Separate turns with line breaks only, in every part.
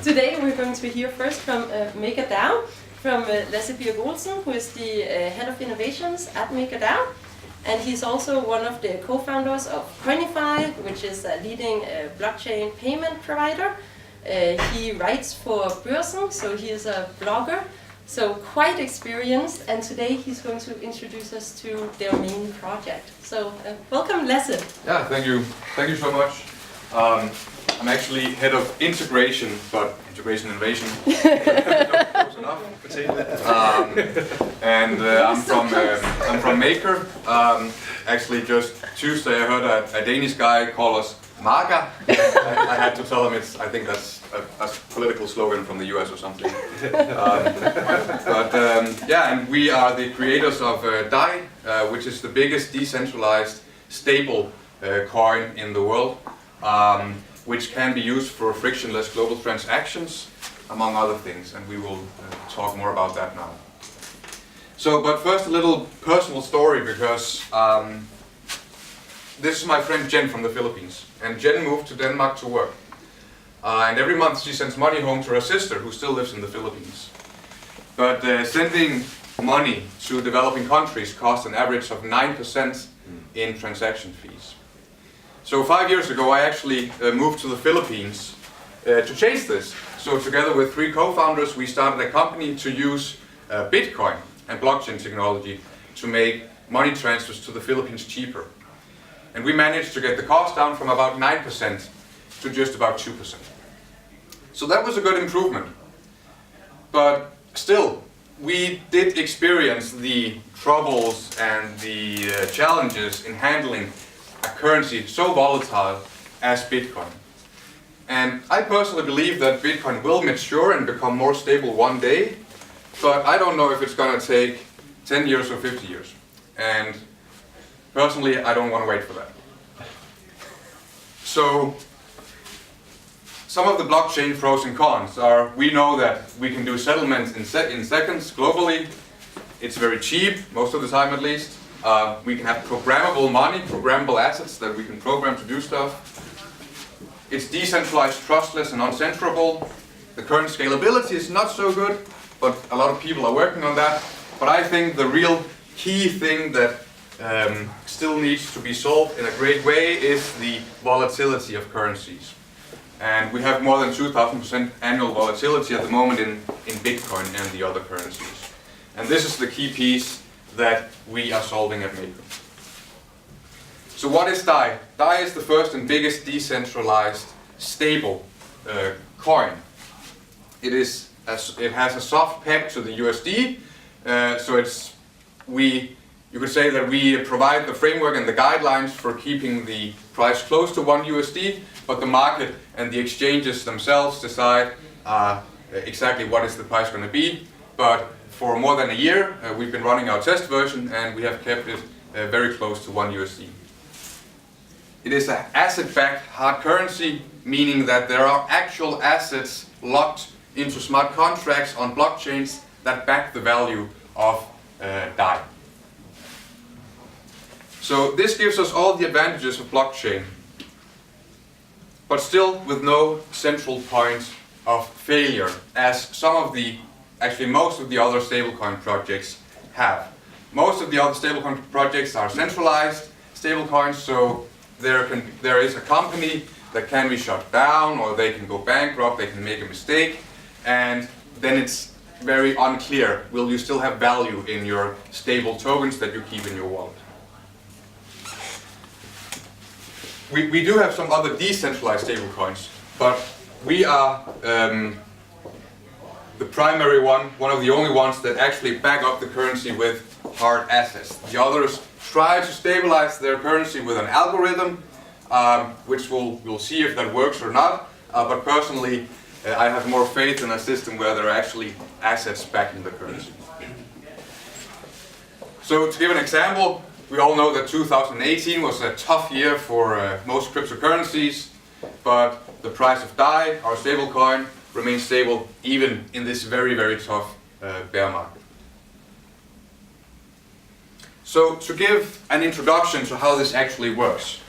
Today we're going to hear first from MakerDAO, from Lasse Birk Olesen, who is the head of innovations at MakerDAO. And he's also one of the co-founders of Coinify, which is a leading blockchain payment provider. He writes for Olesen, so he is a blogger, so quite experienced. And today he's going to introduce us to their main project. So welcome, Lasse.
Yeah, thank you. Thank you so much. I'm actually head of integration, but integration innovation. Close enough. And I'm from Maker. Actually, just Tuesday I heard a Danish guy call us MAGA. I had to tell him I think that's a political slogan from the US or something. Yeah, and we are the creators of DAI, which is the biggest decentralized stable coin in the world. Which can be used for frictionless global transactions, among other things, and we will talk more about that now. So, but first a little personal story, because this is my friend Jen from the Philippines, and Jen moved to Denmark to work. And every month she sends money home to her sister, who still lives in the Philippines. But sending money to developing countries costs an average of 9% in transaction fees. So 5 years ago, I actually moved to the Philippines to change this. So together with 3 co-founders, we started a company to use Bitcoin and blockchain technology to make money transfers to the Philippines cheaper. And we managed to get the cost down from about 9% to just about 2%. So that was a good improvement. But still, we did experience the troubles and the challenges in handling a currency so volatile as Bitcoin. And I personally believe that Bitcoin will mature and become more stable one day, but I don't know if it's going to take 10 years or 50 years. And personally, I don't want to wait for that. So, some of the blockchain pros and cons are, we know that we can do settlements in seconds globally. It's very cheap, most of the time at least. We can have programmable money, programmable assets that we can program to do stuff. It's decentralized, trustless, and uncensorable. The current scalability is not so good, but a lot of people are working on that. But I think the real key thing that still needs to be solved in a great way is the volatility of currencies. And we have more than 2,000% annual volatility at the moment in Bitcoin and the other currencies. And this is the key piece that we are solving at Maker. So what is DAI? DAI is the first and biggest decentralized stable coin. It has a soft peg to the USD, so you could say that we provide the framework and the guidelines for keeping the price close to 1 USD, but the market and the exchanges themselves decide exactly what is the price going to be. But for more than a year, we've been running our test version, and we have kept it very close to 1 USD. It is an asset-backed hard currency, meaning that there are actual assets locked into smart contracts on blockchains that back the value of DAI. So this gives us all the advantages of blockchain, but still with no central point of failure, as actually most of the other stablecoin projects have. Most of the other stablecoin projects are centralized stablecoins, so there is a company that can be shut down, or they can go bankrupt, they can make a mistake, and then it's very unclear, will you still have value in your stable tokens that you keep in your wallet? We do have some other decentralized stablecoins, but we are the primary one of the only ones that actually back up the currency with hard assets. The others try to stabilize their currency with an algorithm, which we'll see if that works or not. But personally, I have more faith in a system where there are actually assets backing the currency. So to give an example, we all know that 2018 was a tough year for most cryptocurrencies, but the price of DAI, our stablecoin, remains stable even in this very, very tough bear market. So to give an introduction to how this actually works,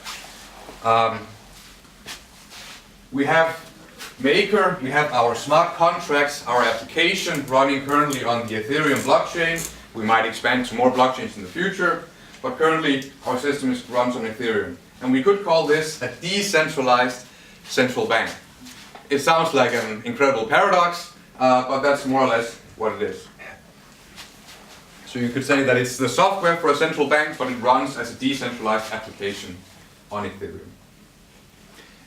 we have Maker, we have our smart contracts, our application running currently on the Ethereum blockchain. We might expand to more blockchains in the future, but currently our system runs on Ethereum. And we could call this a decentralized central bank. It sounds like an incredible paradox, but that's more or less what it is. So you could say that it's the software for a central bank, but it runs as a decentralized application on Ethereum.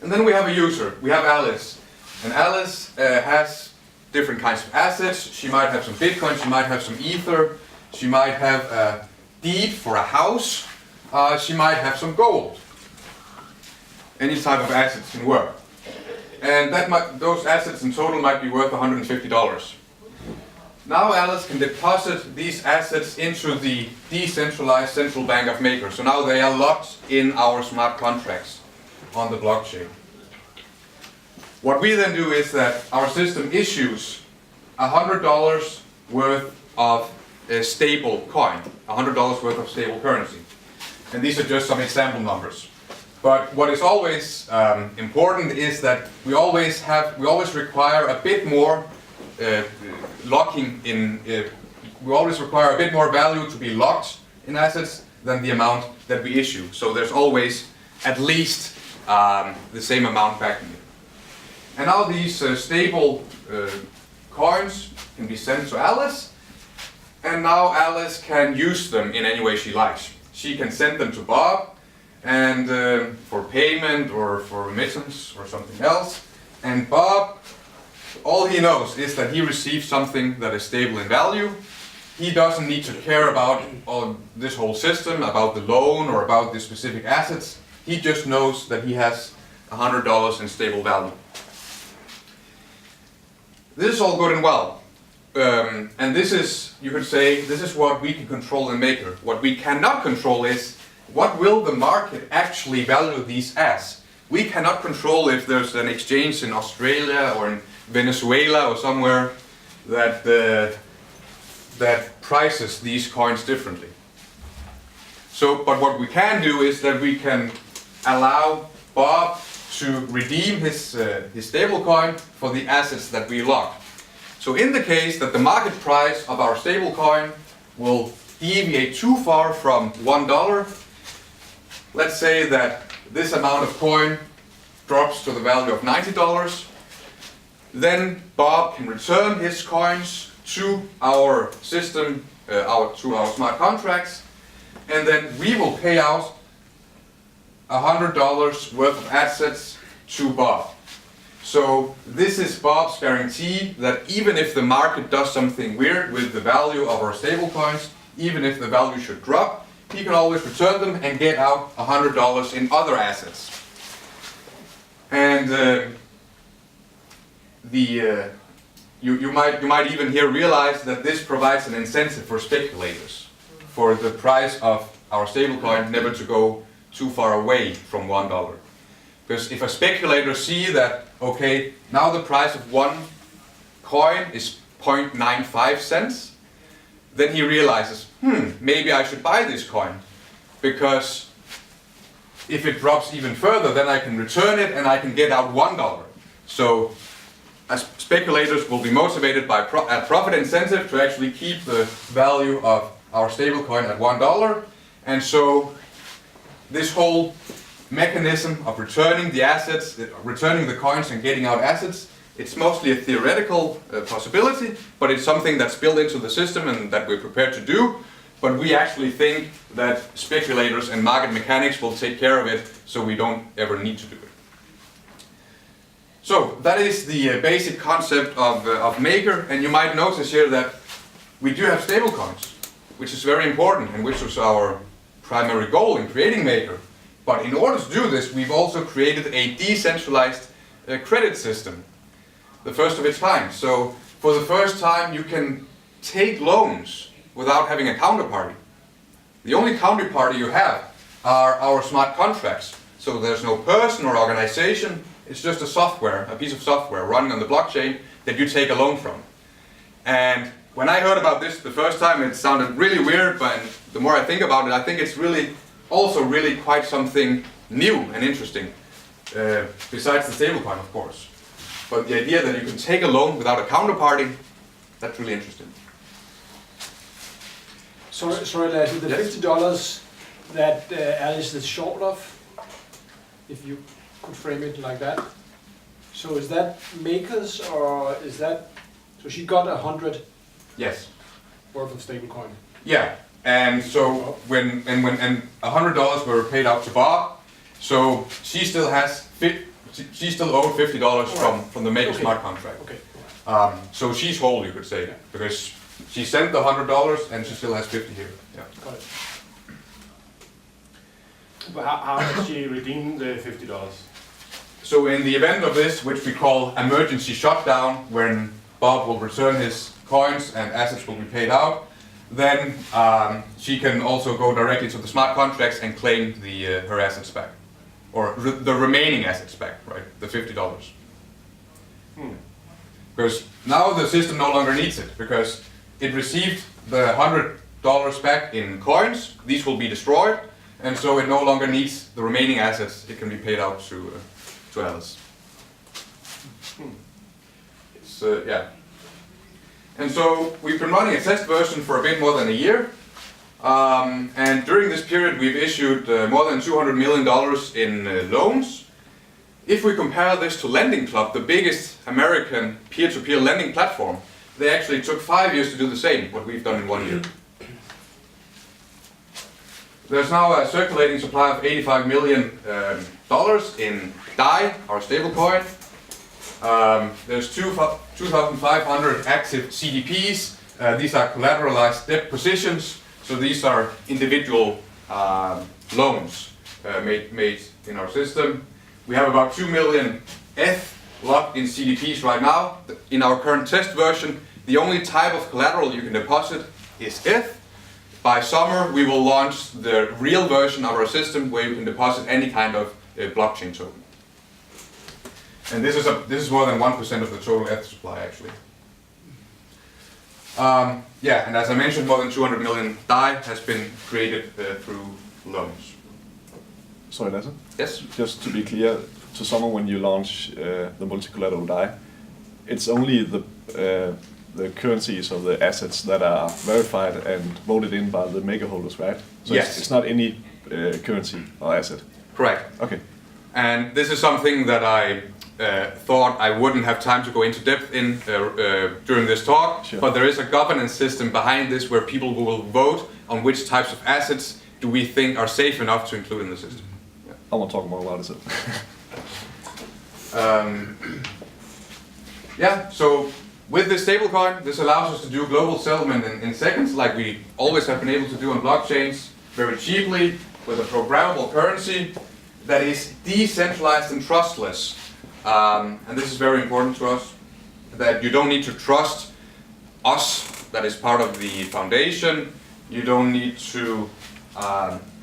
And then we have a user, we have Alice. And Alice has different kinds of assets. She might have some Bitcoin, she might have some Ether, she might have a deed for a house, she might have some gold. Any type of assets can work. And those assets in total might be worth $150. Now Alice can deposit these assets into the decentralized central bank of Maker. So now they are locked in our smart contracts on the blockchain. What we then do is that our system issues $100 worth of a stable coin, $100 worth of stable currency. And these are just some example numbers. But what is always important is that we always require a bit more locking in. We always require a bit more value to be locked in assets than the amount that we issue. So there's always at least the same amount backing it. And now these stable coins can be sent to Alice, and now Alice can use them in any way she likes. She can send them to Bob, and for payment or for remittance or something else. And Bob, all he knows is that he received something that is stable in value. He doesn't need to care about this whole system, about the loan or about the specific assets. He just knows that he has $100 in stable value. This is all good and well. And this is, you could say, this is what we can control in Maker. What we cannot control is what will the market actually value these as? We cannot control if there's an exchange in Australia or in Venezuela or somewhere that prices these coins differently. So, but what we can do is that we can allow Bob to redeem his stablecoin for the assets that we lock. So in the case that the market price of our stablecoin will deviate too far from $1, let's say that this amount of coin drops to the value of $90, then Bob can return his coins to our system, to our smart contracts, and then we will pay out $100 worth of assets to Bob. So this is Bob's guarantee that even if the market does something weird with the value of our stablecoins, even if the value should drop, he can always return them and get out $100 in other assets. And you might even here realize that this provides an incentive for speculators, for the price of our stablecoin never to go too far away from $1. Because if a speculator sees that, okay, now the price of one coin is 0.95 cents, then he realizes, maybe I should buy this coin, because if it drops even further, then I can return it and I can get out $1. So as speculators will be motivated by a profit incentive to actually keep the value of our stablecoin at $1. And so this whole mechanism of returning the assets, returning the coins and getting out assets, it's mostly a theoretical possibility, but it's something that's built into the system and that we're prepared to do. But we actually think that speculators and market mechanics will take care of it, so we don't ever need to do it. So that is the basic concept of Maker, and you might notice here that we do have stablecoins, which is very important and which was our primary goal in creating Maker. But in order to do this, we've also created a decentralized credit system, the first of its kind. So for the first time, you can take loans without having a counterparty. The only counterparty you have are our smart contracts. So there's no person or organization, it's just a piece of software running on the blockchain that you take a loan from. And when I heard about this the first time, it sounded really weird, but the more I think about it, I think it's really quite something new and interesting, besides the stablecoin, of course. But the idea that you can take a loan without a counterparty, that's really interesting.
Sorry, Lasse, the
Yes.
$50 that Alice is short of, if you could frame it like that. So is that makers or is that, so she got 100
Yes.
worth of stablecoin?
Yeah. And so when $100 were paid out to Bob, so she still has she still owed $50 from the Maker Smart contract.
Okay.
So she's whole, you could say, because she sent the $100 and she still has 50 here. Yeah.
Got it.
But how does she redeem the $50?
So in the event of this, which we call emergency shutdown, when Bob will return his coins and assets will be paid out, then she can also go directly to the smart contracts and claim her assets back, or the remaining assets back, right? The $50. Because now the system no longer needs it, because it received the $100 back in coins. These will be destroyed, and so it no longer needs the remaining assets. It can be paid out to Alice. It's yeah. And so we've been running a test version for a bit more than a year. And during this period we've issued more than $200 million in loans. If we compare this to Lending Club, the biggest American peer-to-peer lending platform, they actually took 5 years to do the same, what we've done in 1 year. There's now a circulating supply of $85 million in DAI, our stablecoin. There's 2,500 active CDPs. These are collateralized debt positions. So these are individual loans made in our system. We have about 2 million ETH locked in CDPs right now. In our current test version, the only type of collateral you can deposit is ETH. By summer, we will launch the real version of our system where you can deposit any kind of blockchain token. And this is more than 1% of the total ETH supply, actually. Yeah, and as I mentioned, more than 200 million DAI has been created through loans.
Sorry, Lasse?
Yes?
Just to be clear, to summer when you launch the multi-collateral DAI, it's only the currencies or the assets that are verified and voted in by the maker holders, right? So
Yes.
it's not any currency or asset.
Correct.
Okay.
And this is something that I thought I wouldn't have time to go into depth in during this talk,
Sure.
but there is a governance system behind this where people will vote on which types of assets do we think are safe enough to include in the system.
I want to talk more about it.
Yeah, so with this stablecoin, this allows us to do global settlement in seconds, like we always have been able to do on blockchains, very cheaply, with a programmable currency that is decentralized and trustless. And this is very important to us, that you don't need to trust us, that is part of the foundation. You don't need to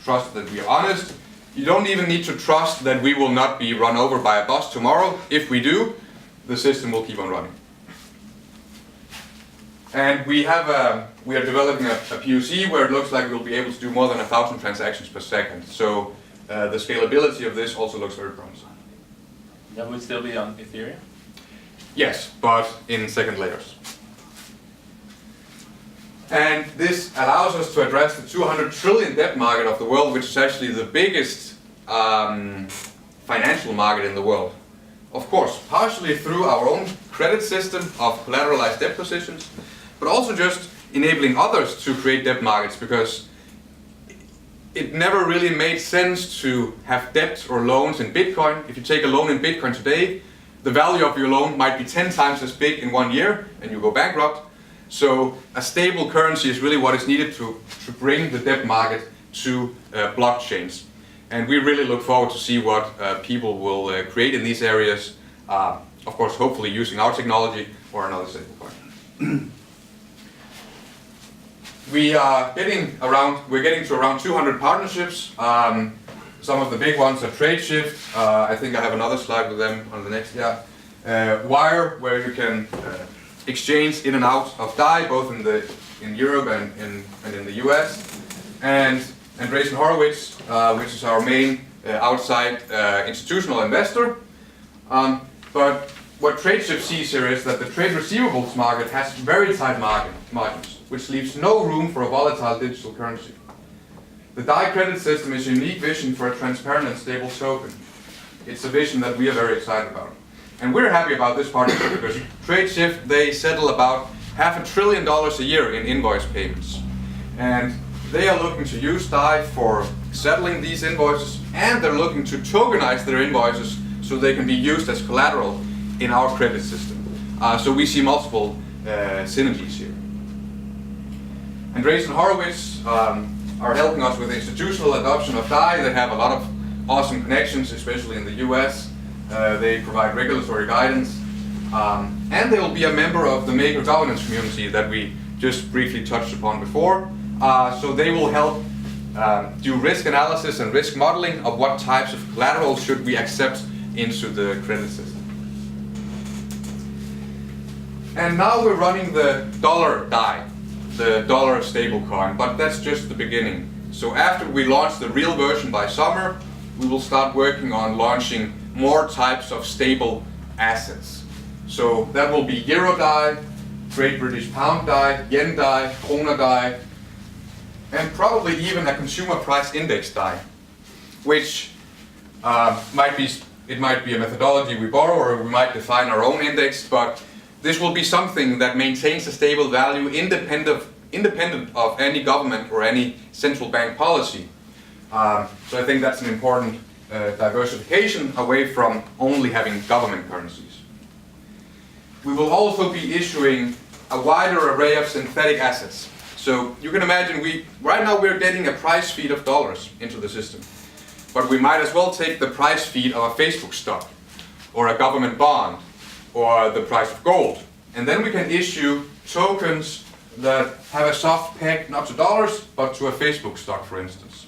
trust that we are honest. You don't even need to trust that we will not be run over by a bus tomorrow. If we do, the system will keep on running. And we are developing a POC where it looks like we'll be able to do more than 1,000 transactions per second. So the scalability of this also looks very promising.
That would still be on Ethereum?
Yes, but in second layers. And this allows us to address the 200 trillion debt market of the world, which is actually the biggest financial market in the world. Of course, partially through our own credit system of collateralized debt positions, but also just enabling others to create debt markets, because it never really made sense to have debt or loans in Bitcoin. If you take a loan in Bitcoin today, the value of your loan might be 10 times as big in 1 year and you go bankrupt. So a stable currency is really what is needed to bring the debt market to blockchains. And we really look forward to see what people will create in these areas. Of course, hopefully using our technology or another stablecoin. We're getting to around 200 partnerships. Some of the big ones are TradeShift. I think I have another slide with them on the next. Wire, where you can exchange in and out of DAI, both in Europe and in the US. And Andreessen Horowitz, which is our main outside institutional investor. But what Tradeshift sees here is that the trade receivables market has very tight margins, which leaves no room for a volatile digital currency. The DAI credit system is a unique vision for a transparent and stable token. It's a vision that we are very excited about. And we're happy about this partnership because Tradeshift, they settle about $500 billion a year in invoice payments. And they are looking to use DAI for settling these invoices, and they're looking to tokenize their invoices so they can be used as collateral in our credit system. So we see multiple synergies here. Andreas and Horowitz are helping us with institutional adoption of DAI. They have a lot of awesome connections, especially in the US. They provide regulatory guidance. And they will be a member of the Maker governance community that we just briefly touched upon before. So they will help do risk analysis and risk modeling of what types of collateral should we accept into the credit system. And now we're running the dollar DAI, the dollar stablecoin, but that's just the beginning. So after we launch the real version by summer, we will start working on launching more types of stable assets. So that will be Euro DAI, Great British Pound DAI, Yen DAI, Krona DAI, and probably even a consumer price index DAI, which might be a methodology we borrow, or we might define our own index, but this will be something that maintains a stable value independent of any government or any central bank policy. So I think that's an important diversification away from only having government currencies. We will also be issuing a wider array of synthetic assets. So you can imagine right now we're getting a price feed of dollars into the system. But we might as well take the price feed of a Facebook stock, or a government bond, or the price of gold. And then we can issue tokens that have a soft peg not to dollars, but to a Facebook stock, for instance.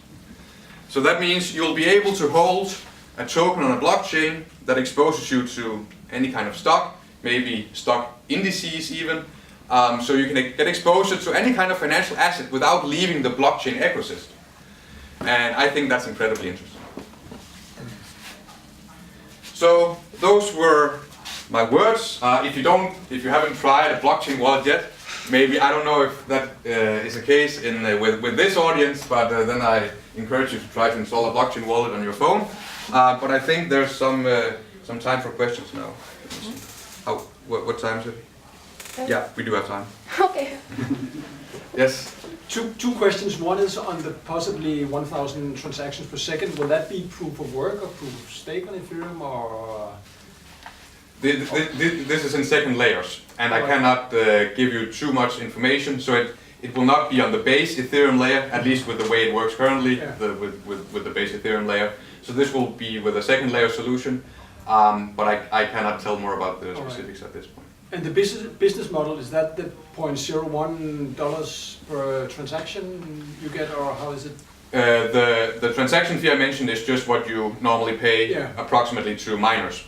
So that means you'll be able to hold a token on a blockchain that exposes you to any kind of stock, maybe stock indices even. So you can get exposure to any kind of financial asset without leaving the blockchain ecosystem. And I think that's incredibly interesting. So those were my words. If you haven't tried a blockchain wallet yet, maybe, I don't know if that is the case with this audience, but then I encourage you to try to install a blockchain wallet on your phone. But I think there's some time for questions now. What time is it? Yeah, we do have time.
Okay.
Yes?
Two questions. One is on the possibly 1,000 transactions per second. Will that be proof of work or proof of stake on Ethereum, or?
This is in second layers, and I cannot give you too much information. So it will not be on the base Ethereum layer, at least with the way it works currently, with the base Ethereum layer. So this will be with a second layer solution, but I cannot tell more about the specifics at this point.
And the business model, is that the $0.01 per transaction you get, or how is it?
The transaction fee I mentioned is just what you normally pay approximately to miners.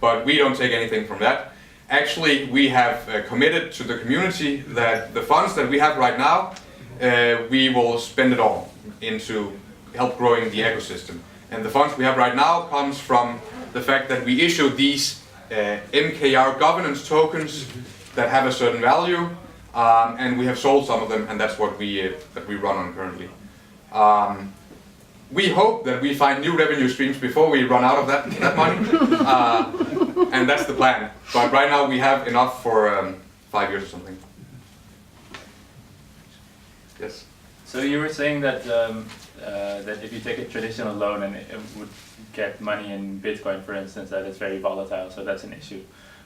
But we don't take anything from that. Actually, we have committed to the community that the funds that we have right now, we will spend it all into help growing the ecosystem. And the funds we have right now comes from the fact that we issue these MKR governance tokens that have a certain value, and we have sold some of them, and that's what we run on currently. We hope that we find new revenue streams before we run out of that money, and that's the plan. But right now we have enough for 5 years or something. Yes?
So you were saying that that if you take a traditional loan and it would get money in Bitcoin, for instance, that it's very volatile, so that's an issue.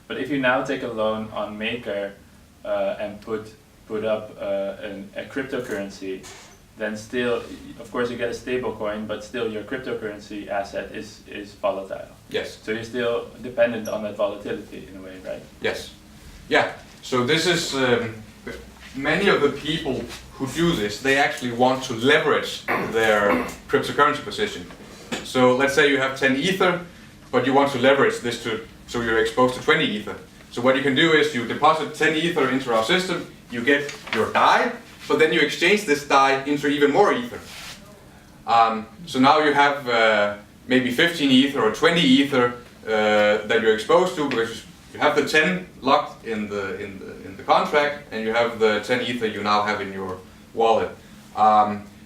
But if you now take a loan on Maker and put up a cryptocurrency, then still, of course, you get a stable coin, but still your cryptocurrency asset is volatile.
Yes.
So you're still dependent on that volatility in a way, right?
Yes. Yeah. So this is many of the people who do this, they actually want to leverage their cryptocurrency position. So let's say you have 10 Ether, but you want to leverage this so you're exposed to 20 Ether. So what you can do is you deposit 10 Ether into our system, you get your DAI, but then you exchange this DAI into even more Ether. So now you have maybe 15 Ether or 20 Ether that you're exposed to because you have the 10 locked in the contract, and you have the 10 ether you now have in your wallet.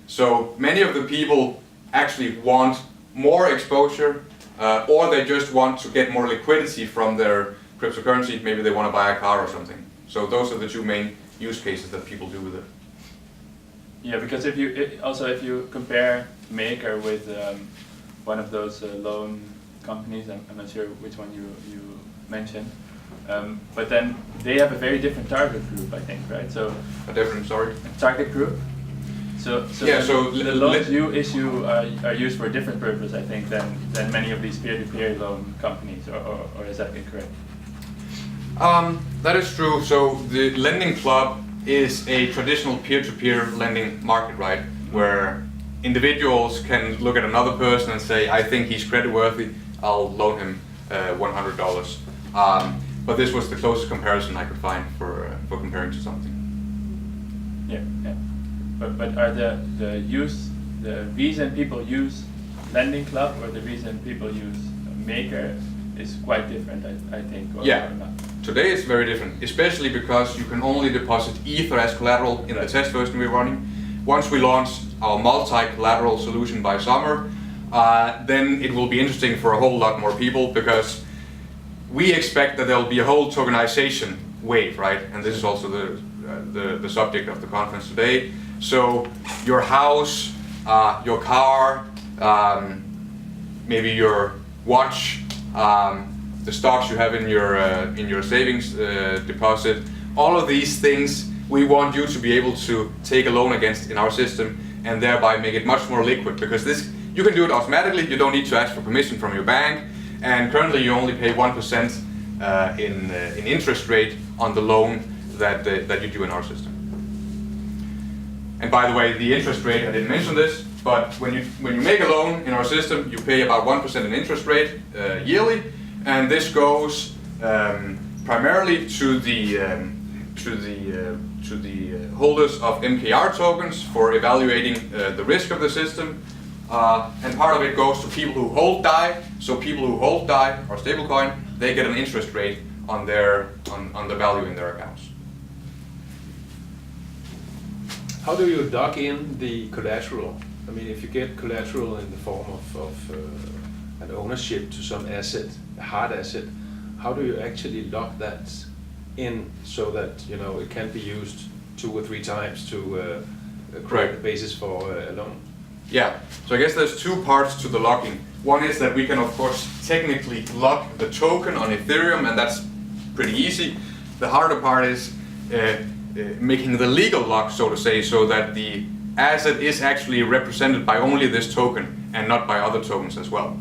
So many of the people actually want more exposure, or they just want to get more liquidity from their cryptocurrency. Maybe they want to buy a car or something. So those are the two main use cases that people do with it.
Yeah, because if you compare Maker with one of those loan companies, I'm not sure which one you mentioned, but then they have a very different target group, I think, right? So
A different, sorry.
target group. So
Yeah,
the loans you issue are used for a different purpose, I think, than many of these peer-to-peer loan companies, or is that incorrect?
That is true. So the lending club is a traditional peer-to-peer lending market, right? Where individuals can look at another person and say, I think he's creditworthy, I'll loan him $100. But this was the closest comparison I could find for comparing to something.
Yeah. But are the reason people use lending club or the reason people use Maker is quite different, I think. Or not?
Today it's very different, especially because you can only deposit Ether as collateral in the test version we're running. Once we launch our multi-collateral solution by summer, then it will be interesting for a whole lot more people, because we expect that there'll be a whole tokenization wave, right? And this is also the subject of the conference today. So your house, your car, maybe your watch, the stocks you have in your savings deposit, all of these things we want you to be able to take a loan against in our system, and thereby make it much more liquid, because this you can do it automatically. You don't need to ask for permission from your bank, and currently you only pay 1% in interest rate on the loan that you do in our system. And by the way, the interest rate, I didn't mention this, but when you make a loan in our system, you pay about 1% in interest rate yearly. And this goes primarily to the holders of MKR tokens for evaluating the risk of the system, and part of it goes to people who hold DAI. So people who hold DAI or stablecoin, they get an interest rate on the value in their accounts.
How do you dock in the collateral? I mean, if you get collateral in the form of an ownership to some asset, a hard asset, how do you actually lock that in so that it can be used 2 or 3 times to create the basis for a loan?
Yeah, so I guess there's 2 parts to the locking. One is that we can, of course, technically lock the token on Ethereum, and that's pretty easy. The harder part is making the legal lock, so to say, so that the asset is actually represented by only this token and not by other tokens as well.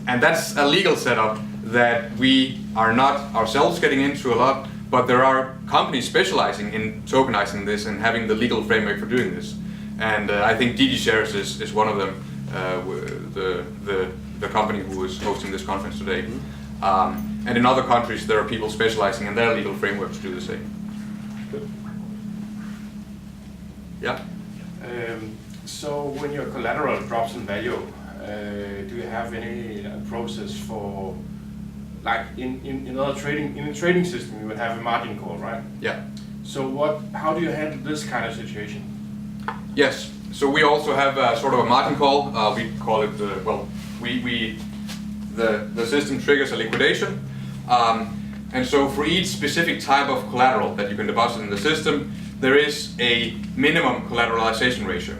And that's a legal setup that we are not ourselves getting into a lot, but there are companies specializing in tokenizing this and having the legal framework for doing this. And I think DigiShares is one of them, the company who is hosting this conference today. And in other countries, there are people specializing in their legal framework to do the same. Yeah.
So when your collateral drops in value, do you have any process for, like in other trading, in a trading system you would have a margin call, right?
Yeah.
So how do you handle this kind of situation?
Yes. So we also have sort of a margin call. We call it the system triggers a liquidation, and so for each specific type of collateral that you can deposit in the system, there is a minimum collateralization ratio.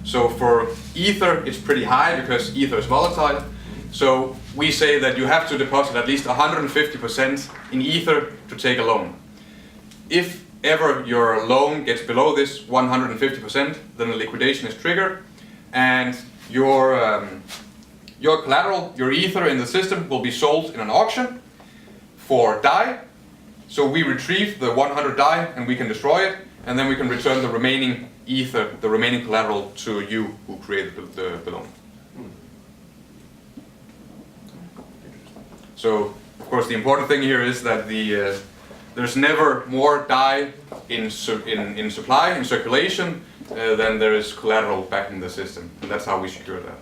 So for Ether, it's pretty high because Ether is volatile. So we say that you have to deposit at least 150% in Ether to take a loan. If ever your loan gets below this 150%, then a liquidation is triggered, and your collateral, your Ether in the system, will be sold in an auction for DAI. So we retrieve the 100 DAI and we can destroy it, and then we can return the remaining Ether, the remaining collateral, to you who created the loan. So, of course, the important thing here is that there's never more DAI in supply, in circulation, than there is collateral backing the system, and that's how we secure that.